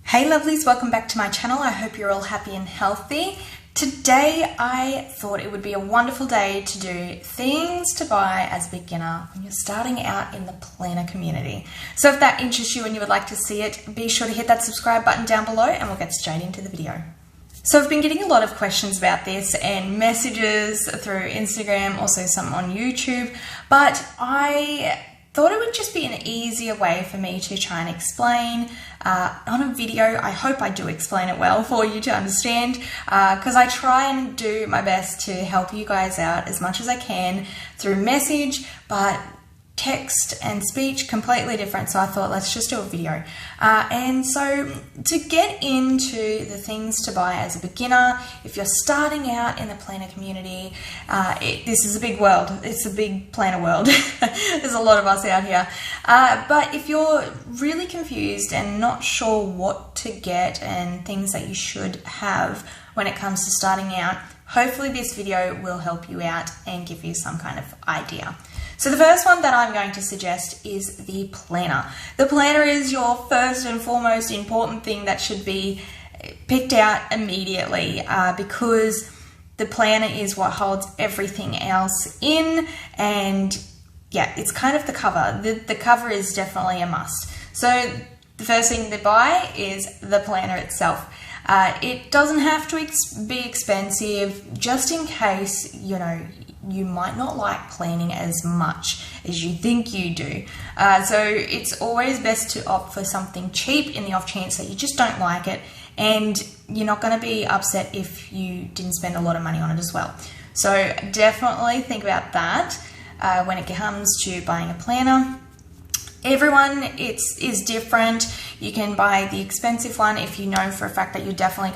Hey lovelies, welcome back to my channel. I hope you're all happy and healthy. Today I thought it would be a wonderful day to do things to buy as a beginner when you're starting out in the planner community. So if that interests you and you would like to see it, be sure to hit that subscribe button down below and we'll get straight into the video. So I've been getting a lot of questions about this and messages through Instagram, also some on YouTube, but I thought it would just be an easier way for me to try and explain on a video. I hope I do explain it well for you to understand, because I try and do my best to help you guys out as much as I can through message, but text and speech completely different, so I thought let's just do a video. And so to get into the things to buy as a beginner, if you're starting out in the planner community, this is a big world. It's a big planner world. There's a lot of us out here. But if you're really confused and not sure what to get and things that you should have when it comes to starting out, hopefully this video will help you out and give you some kind of idea. So the first one that I'm going to suggest is the planner. The planner is your first and foremost important thing that should be picked out immediately, because the planner is what holds everything else in, and yeah, it's kind of the cover. The cover is definitely a must. So the first thing to buy is the planner itself. It doesn't have to be expensive, just in case, you know, you might not like planning as much as you think you do. So it's always best to opt for something cheap in the off chance that you just don't like it, and you're not going to be upset if you didn't spend a lot of money on it as well. So definitely think about that when it comes to buying a planner. Everyone is different. You can buy the expensive one if you know for a fact that you're definitely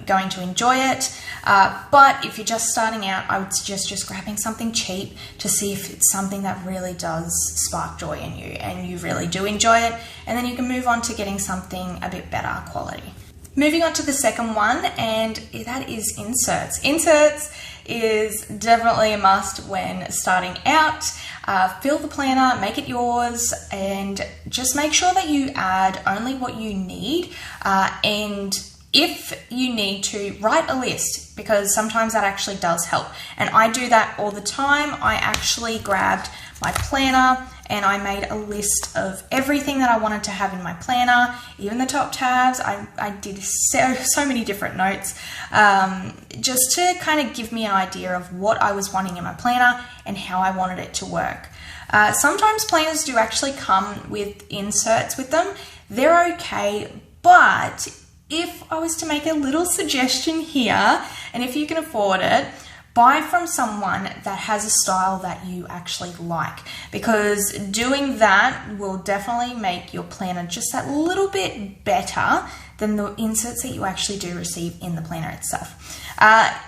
going to enjoy it. But if you're just starting out, I would suggest just grabbing something cheap to see if it's something that really does spark joy in you and you really do enjoy it. And then you can move on to getting something a bit better quality. Moving on to the second one, and that is inserts. Inserts is definitely a must when starting out. Fill the planner, make it yours, and just make sure that you add only what you need. And if you need to, write a list, because sometimes that actually does help. And I do that all the time. I actually grabbed my planner and I made a list of everything that I wanted to have in my planner, even the top tabs. I did so many different notes, just to kind of give me an idea of what I was wanting in my planner and how I wanted it to work. Sometimes planners do actually come with inserts with them. They're okay, but if I was to make a little suggestion here, and if you can afford it, buy from someone that has a style that you actually like, because doing that will definitely make your planner just that little bit better than the inserts that you actually do receive in the planner itself.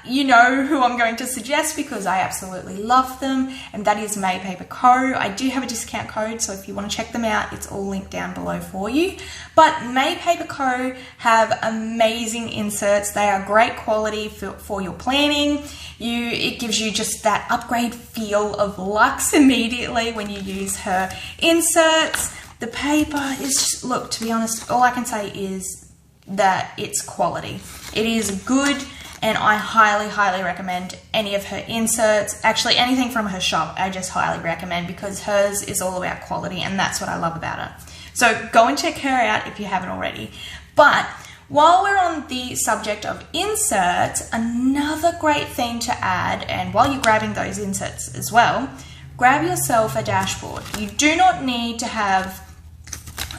You know who I'm going to suggest, because I absolutely love them, and that is May Paper Co. I do have a discount code, so if you want to check them out, it's all linked down below for you. But May Paper Co. have amazing inserts. They are great quality for your planning. It gives you just that upgrade feel of luxe immediately when you use her inserts. The paper is just, look, to be honest, all I can say is that it's quality. It is good, and I highly recommend any of her inserts. Actually, anything from her shop, I just highly recommend, because hers is all about quality, and that's what I love about it. So go and check her out if you haven't already. But while we're on the subject of inserts, another great thing to add, and while you're grabbing those inserts as well, grab yourself a dashboard. You do not need to have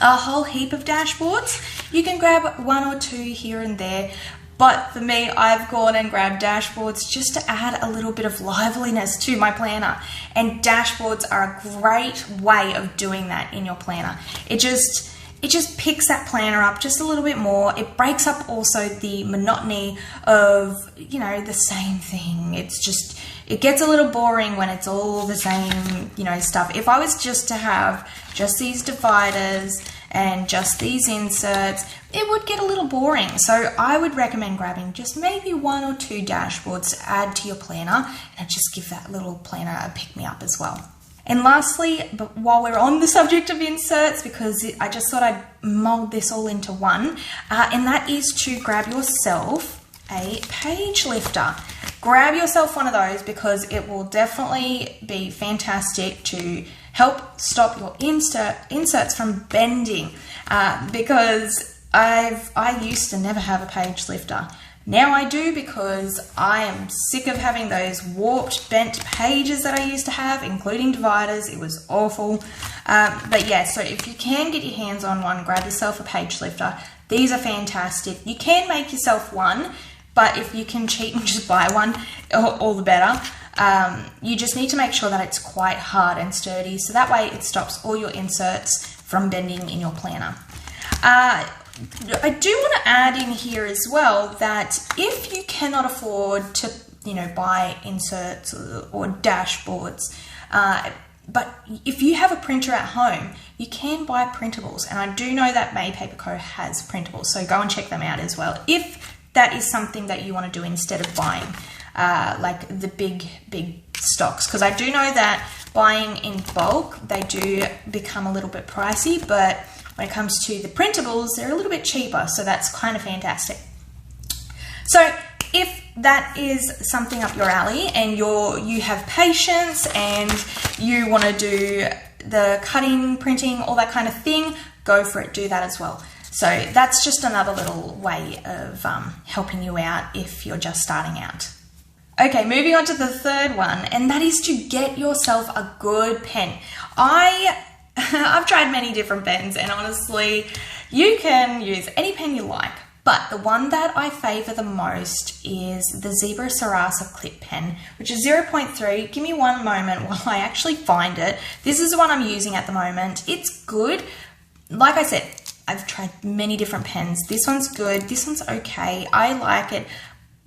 a whole heap of dashboards. You can grab one or two here and there, but for me, I've gone and grabbed dashboards just to add a little bit of liveliness to my planner, and dashboards are a great way of doing that in your planner. It just picks that planner up just a little bit more. It breaks up also the monotony of, you know, the same thing. It gets a little boring when it's all the same, you know, stuff. If I was just to have just these dividers and just these inserts, it would get a little boring. So I would recommend grabbing just maybe one or two dashboards to add to your planner, and just give that little planner a pick-me-up as well. And lastly, but while we're on the subject of inserts, because I just thought I'd mold this all into one, and that is to grab yourself a page lifter. Grab yourself one of those because it will definitely be fantastic to help stop your inserts from bending, because I used to never have a page lifter. Now I do, because I am sick of having those warped, bent pages that I used to have, including dividers. It was awful. But yeah, so if you can get your hands on one, grab yourself a page lifter. These are fantastic. You can make yourself one, but if you can cheat and just buy one, all the better. You just need to make sure that it's quite hard and sturdy, so that way it stops all your inserts from bending in your planner. I do want to add in here as well that if you cannot afford to, buy inserts or dashboards, but if you have a printer at home, you can buy printables. And I do know that May Paper Co. has printables, so go and check them out as well, if that is something that you want to do instead of buying like the big stocks. Because I do know that buying in bulk, they do become a little bit pricey, but when it comes to the printables, they're a little bit cheaper, so that's kind of fantastic. So if that is something up your alley and you have patience and you want to do the cutting, printing, all that kind of thing, go for it, do that as well. So that's just another little way of helping you out if you're just starting out. Okay, moving on to the third one, and that is to get yourself a good pen. I've tried many different pens, and honestly, you can use any pen you like, but the one that I favor the most is the Zebra Sarasa Clip Pen, which is 0.3. Give me one moment while I actually find it. This is the one I'm using at the moment. It's good. Like I said, I've tried many different pens. This one's good. This one's okay. I like it,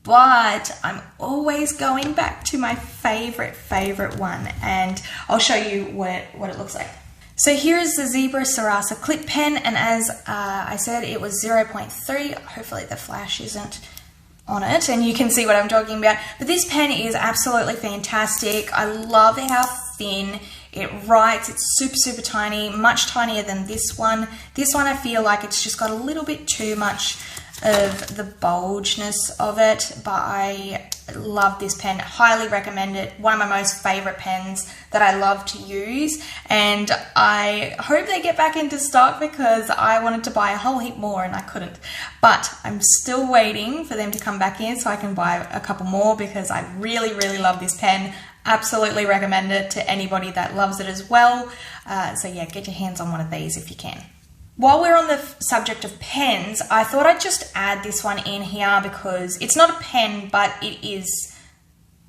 but I'm always going back to my favorite one, and I'll show you what it looks like. So here is the Zebra Sarasa Clip Pen, and as I said, it was 0.3. Hopefully the flash isn't on it and you can see what I'm talking about. But this pen is absolutely fantastic. I love how thin it writes. It's super tiny, much tinier than this one. This one I feel like it's just got a little bit too much of the bulgeness of it, but I love this pen, highly recommend it. One of my most favorite pens that I love to use, and I hope they get back into stock because I wanted to buy a whole heap more and I couldn't. But I'm still waiting for them to come back in so I can buy a couple more because I really love this pen. Absolutely recommend it to anybody that loves it as well. So yeah, get your hands on one of these if you can. While we're on the subject of pens, I thought I'd just add this one in here because it's not a pen, but it is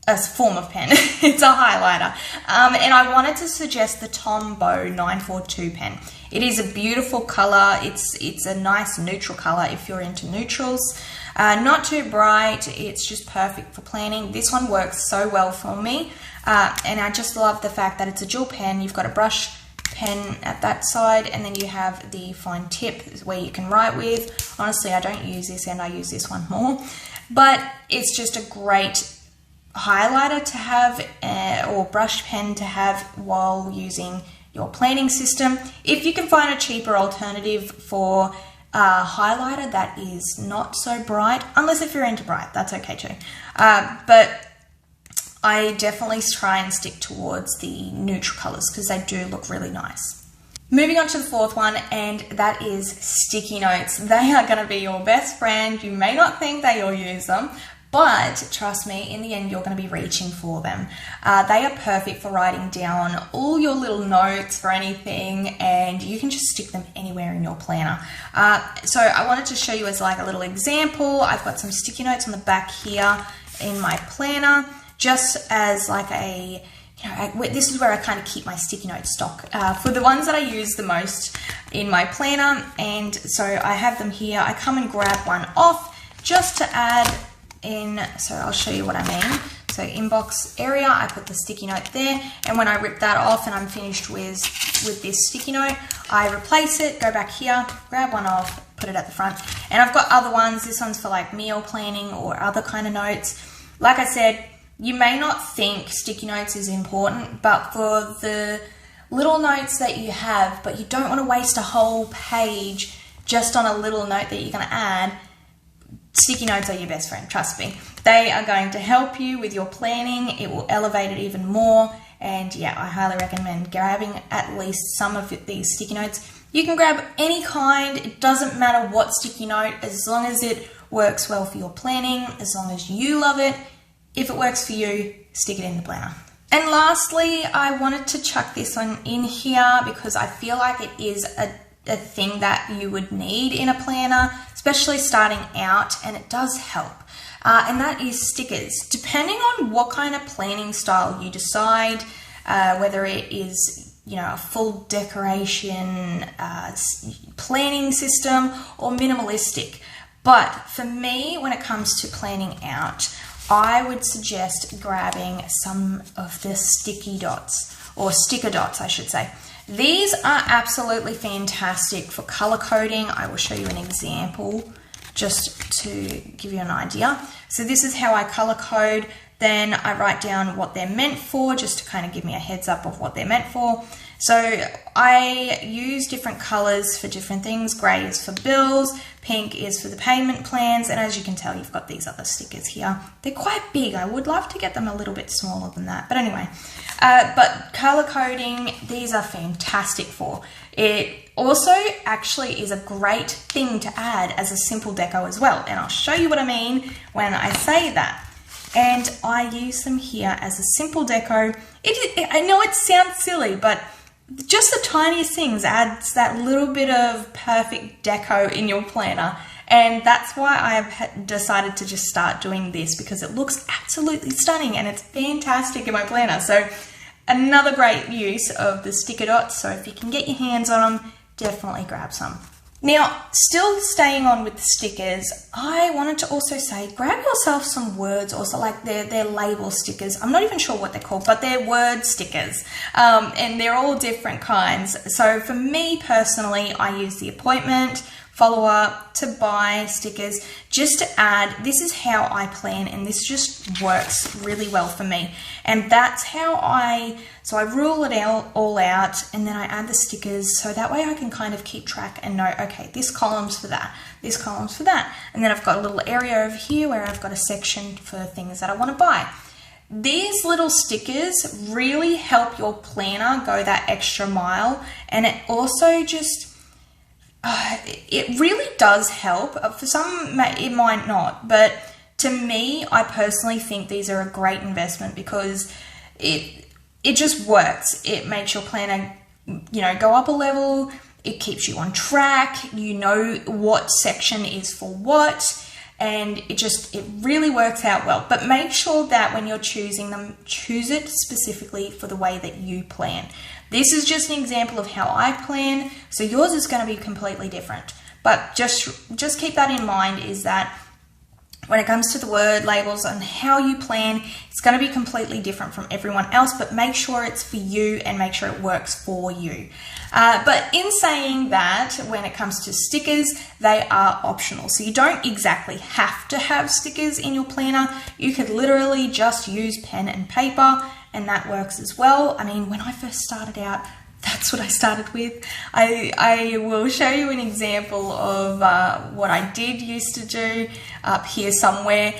a form of pen. It's a highlighter. And I wanted to suggest the Tombow 942 pen. It is a beautiful color. It's a nice neutral color if you're into neutrals. Not too bright. It's just perfect for planning. This one works so well for me. And I just love the fact that it's a dual pen. You've got a brush pen at that side, and then you have the fine tip where you can write with. Honestly, I don't use this and I use this one more, but it's just a great highlighter to have or brush pen to have while using your planning system. If you can find a cheaper alternative for a highlighter that is not so bright, unless if you're into bright, that's okay too. But I definitely try and stick towards the neutral colors because they do look really nice. Moving on to the fourth one, and that is sticky notes. They are going to be your best friend. You may not think that you'll use them, but trust me, in the end, you're going to be reaching for them. They are perfect for writing down all your little notes for anything, and you can just stick them anywhere in your planner. So I wanted to show you as like a little example. I've got some sticky notes on the back here in my planner, just as like a, this is where I kind of keep my sticky note stock for the ones that I use the most in my planner. And so I have them here. I come and grab one off just to add in. So I'll show you what I mean. So inbox area, I put the sticky note there. And when I rip that off and I'm finished with this sticky note, I replace it, go back here, grab one off, put it at the front. And I've got other ones. This one's for like meal planning or other kind of notes. Like I said, you may not think sticky notes is important, but for the little notes that you have, but you don't want to waste a whole page just on a little note that you're going to add, sticky notes are your best friend, trust me. They are going to help you with your planning. It will elevate it even more. And yeah, I highly recommend grabbing at least some of these sticky notes. You can grab any kind. It doesn't matter what sticky note, as long as it works well for your planning, as long as you love it. If it works for you, stick it in the planner. And lastly, I wanted to chuck this one in here because I feel like it is a thing that you would need in a planner, especially starting out, and it does help. And that is stickers. Depending on what kind of planning style you decide, whether it is, you know, a full decoration planning system or minimalistic. But for me, when it comes to planning out, I would suggest grabbing some of the sticky dots, or sticker dots, I should say. These are absolutely fantastic for color coding. I will show you an example just to give you an idea. So this is how I color code. Then I write down what they're meant for, just to kind of give me a heads up of what they're meant for. So I use different colors for different things. Gray is for bills, pink is for the payment plans, and as you can tell, you've got these other stickers here. They're quite big. I would love to get them a little bit smaller than that, but anyway. But color coding, these are fantastic for. It also actually is a great thing to add as a simple deco as well, and I'll show you what I mean when I say that. And I use them here as a simple deco. I know it sounds silly, but just the tiniest things adds that little bit of perfect deco in your planner. And that's why I've decided to just start doing this, because it looks absolutely stunning and it's fantastic in my planner. So another great use of the sticker dots. So if you can get your hands on them, definitely grab some. Now, still staying on with the stickers, I wanted to also say, grab yourself some words, also like they're label stickers. I'm not even sure what they're called, but they're word stickers, and they're all different kinds. So for me personally, I use the appointment, follow up, to buy stickers, just to add. This is how I plan, and this just works really well for me. And that's how I rule it all out, and then I add the stickers, so that way I can kind of keep track and know, okay, this column's for that, this column's for that. And then I've got a little area over here where I've got a section for things that I want to buy. These little stickers really help your planner go that extra mile, and it also just, it really does help. For some, it might not, but to me, I personally think these are a great investment because it just works. It makes your planner, you know, go up a level. It keeps you on track. You know what section is for what, and it really works out well. But make sure that when you're choosing them, choose it specifically for the way that you plan. This is just an example of how I plan, so yours is going to be completely different. But just keep that in mind, is that when it comes to the word labels and how you plan, it's going to be completely different from everyone else, but make sure it's for you and make sure it works for you. But in saying that, when it comes to stickers, they are optional. So you don't exactly have to have stickers in your planner. You could literally just use pen and paper, and that works as well. I mean, when I first started out, that's what I started with. I will show you an example of what I did used to do up here somewhere.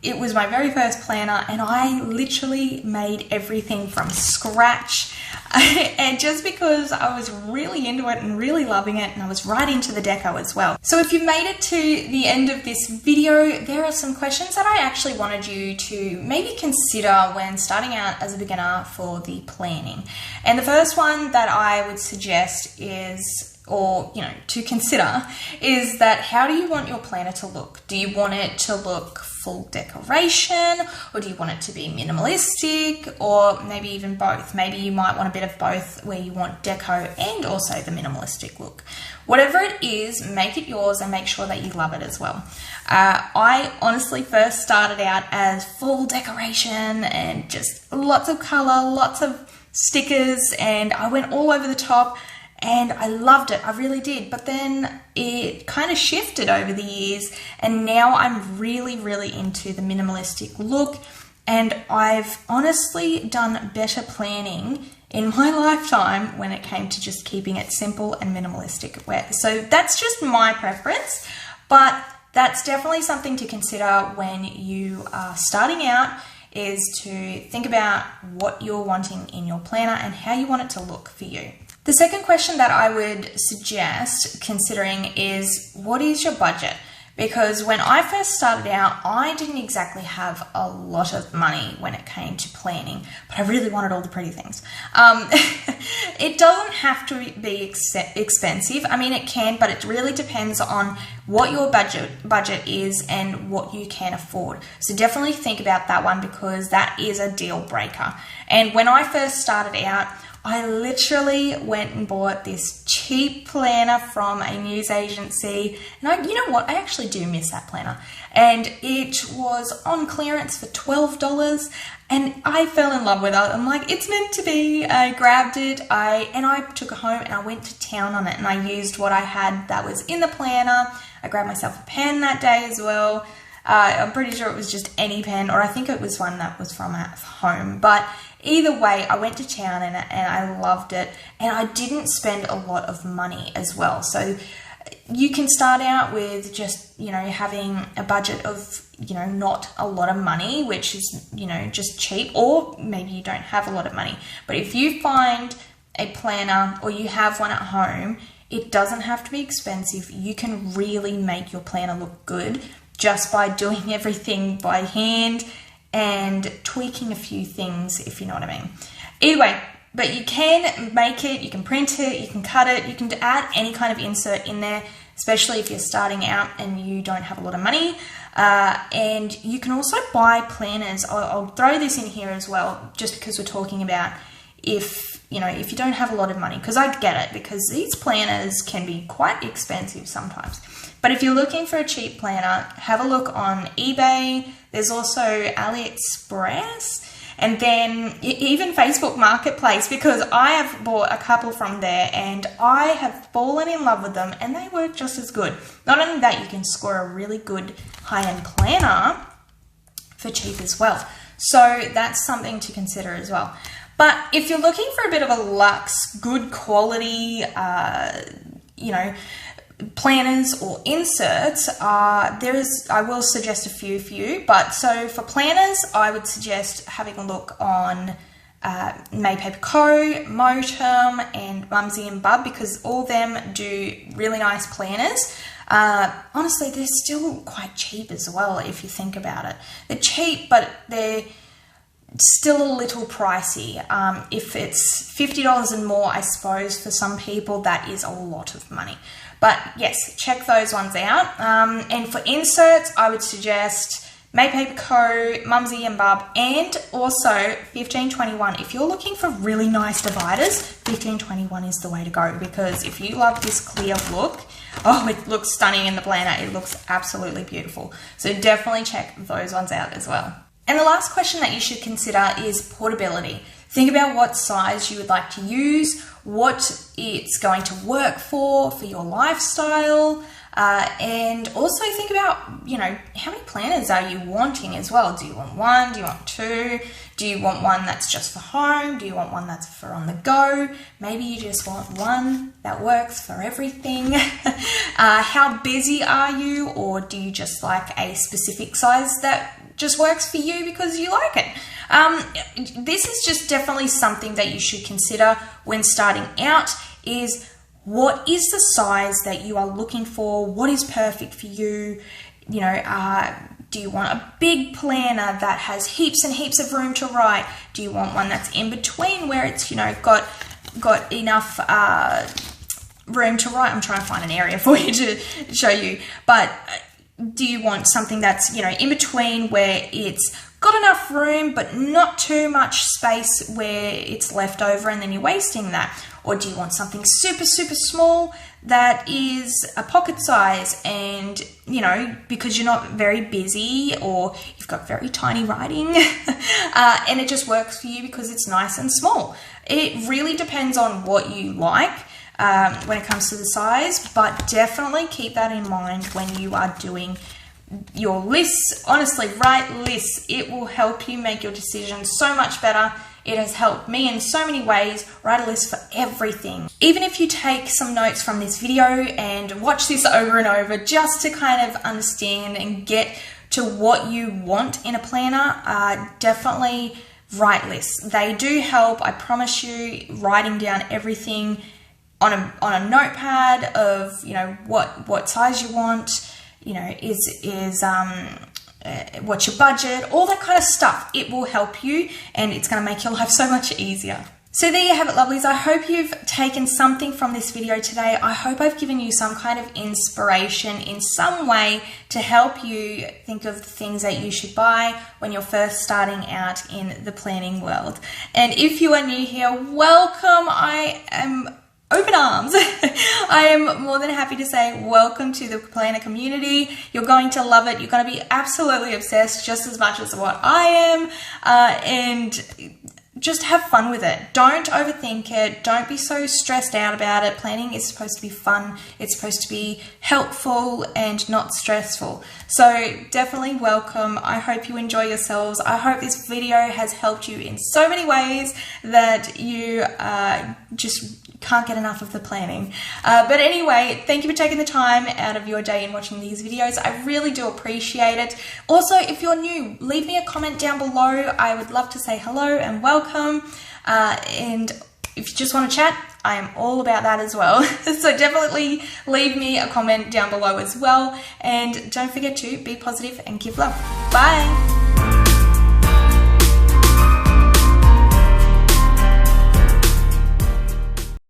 It was my very first planner, and I literally made everything from scratch. And just because I was really into it and really loving it, and I was right into the deco as well. So if you made it to the end of this video, there are some questions that I actually wanted you to maybe consider when starting out as a beginner for the planning. And the first one that I would suggest is, or you know, to consider, is that how do you want your planner to look? Do you want it to look full decoration, or do you want it to be minimalistic, or maybe even both? Maybe you might want a bit of both, where you want deco and also the minimalistic look. Whatever it is, make it yours and make sure that you love it as well. I honestly first started out as full decoration and just lots of color, lots of stickers, and I went all over the top. And I loved it, I really did. But then it kind of shifted over the years, and now I'm really, really into the minimalistic look. and I've honestly done better planning in my lifetime when it came to just keeping it simple and minimalistic. So that's just my preference, but that's definitely something to consider when you are starting out, is to think about what you're wanting in your planner and how you want it to look for you. The second question that I would suggest considering is, what is your budget? Because when I first started out, I didn't exactly have a lot of money when it came to planning, but I really wanted all the pretty things. It doesn't have to be expensive. I mean, it can, but it really depends on what your budget is and what you can afford. So definitely think about that one, because that is a deal breaker. And when I first started out, I literally went and bought this cheap planner from a news agency. And you know what? I actually do miss that planner. And it was on clearance for $12. And I fell in love with it. I'm like, it's meant to be. I grabbed it. I took it home and I went to town on it. And I used what I had that was in the planner. I grabbed myself a pen that day as well. I'm pretty sure it was just any pen, or I think it was one that was from at home. But either way, I went to town and I loved it, and I didn't spend a lot of money as well. So you can start out with just, having a budget of, not a lot of money, which is, just cheap, or maybe you don't have a lot of money. But if you find a planner or you have one at home, it doesn't have to be expensive. You can really make your planner look good just by doing everything by hand and tweaking a few things, if you know what I mean. Either way, but you can make it, you can print it, you can cut it, you can add any kind of insert in there, especially if you're starting out and you don't have a lot of money. And you can also buy planners. I'll throw this in here as well, just because we're talking about if you don't have a lot of money, because I get it, because these planners can be quite expensive sometimes. But if you're looking for a cheap planner, have a look on eBay. There's also AliExpress, and then even Facebook Marketplace, because I have bought a couple from there and I have fallen in love with them, and they work just as good. Not only that, you can score a really good high-end planner for cheap as well. So that's something to consider as well. But if you're looking for a bit of a luxe, good quality, planners or inserts, I will suggest a few for you. But so for planners, I would suggest having a look on May Paper Co, Moterm, and Mumsy Bub, because all of them do really nice planners. Honestly, they're still quite cheap as well if you think about it. They're cheap, but they're still a little pricey. If it's $50 and more, I suppose for some people that is a lot of money. But yes, check those ones out. And for inserts, I would suggest May Paper Co, Mumsy Bub, and also 1521. If you're looking for really nice dividers, 1521 is the way to go, because if you love this clear look, oh, it looks stunning in the planner. It looks absolutely beautiful. So definitely check those ones out as well. And the last question that you should consider is portability. Think about what size you would like to use, what it's going to work for your lifestyle, and also think about, how many planners are you wanting as well? Do you want one? Do you want two? Do you want one that's just for home? Do you want one that's for on the go? Maybe you just want one that works for everything. How busy are you? Or do you just like a specific size that just works for you because you like it? This is just definitely something that you should consider when starting out, is what is the size that you are looking for? What is perfect for you? Do you want a big planner that has heaps and heaps of room to write? Do you want one that's in between where it's, got enough room to write? I'm trying to find an area for you to show you. But do you want something that's, in between where it's got enough room but not too much space where it's left over and then you're wasting that? Or do you want something super, super small that is a pocket size and, because you're not very busy or you've got very tiny writing and it just works for you because it's nice and small? It really depends on what you like when it comes to the size, but definitely keep that in mind when you are doing your lists. Honestly, write lists. It will help you make your decisions so much better. It has helped me in so many ways. Write a list for everything. Even if you take some notes from this video and watch this over and over just to kind of understand and get to what you want in a planner, definitely write lists. They do help, I promise you. Writing down everything on a notepad of, you know, what size you want, you know, what's your budget, all that kind of stuff. It will help you and it's going to make your life so much easier. So there you have it, lovelies. I hope you've taken something from this video today. I hope I've given you some kind of inspiration in some way to help you think of the things that you should buy when you're first starting out in the planning world. And if you are new here, welcome. I am open arms. I am more than happy to say welcome to the planner community. You're going to love it. You're going to be absolutely obsessed just as much as what I am. And just have fun with it. Don't overthink it. Don't be so stressed out about it. Planning is supposed to be fun. It's supposed to be helpful and not stressful. So definitely welcome. I hope you enjoy yourselves. I hope this video has helped you in so many ways that you just can't get enough of the planning. But anyway, thank you for taking the time out of your day and watching these videos. I really do appreciate it. Also, if you're new, leave me a comment down below. I would love to say hello and welcome. And if you just want to chat, I am all about that as well. So definitely leave me a comment down below as well. And don't forget to be positive and give love. Bye.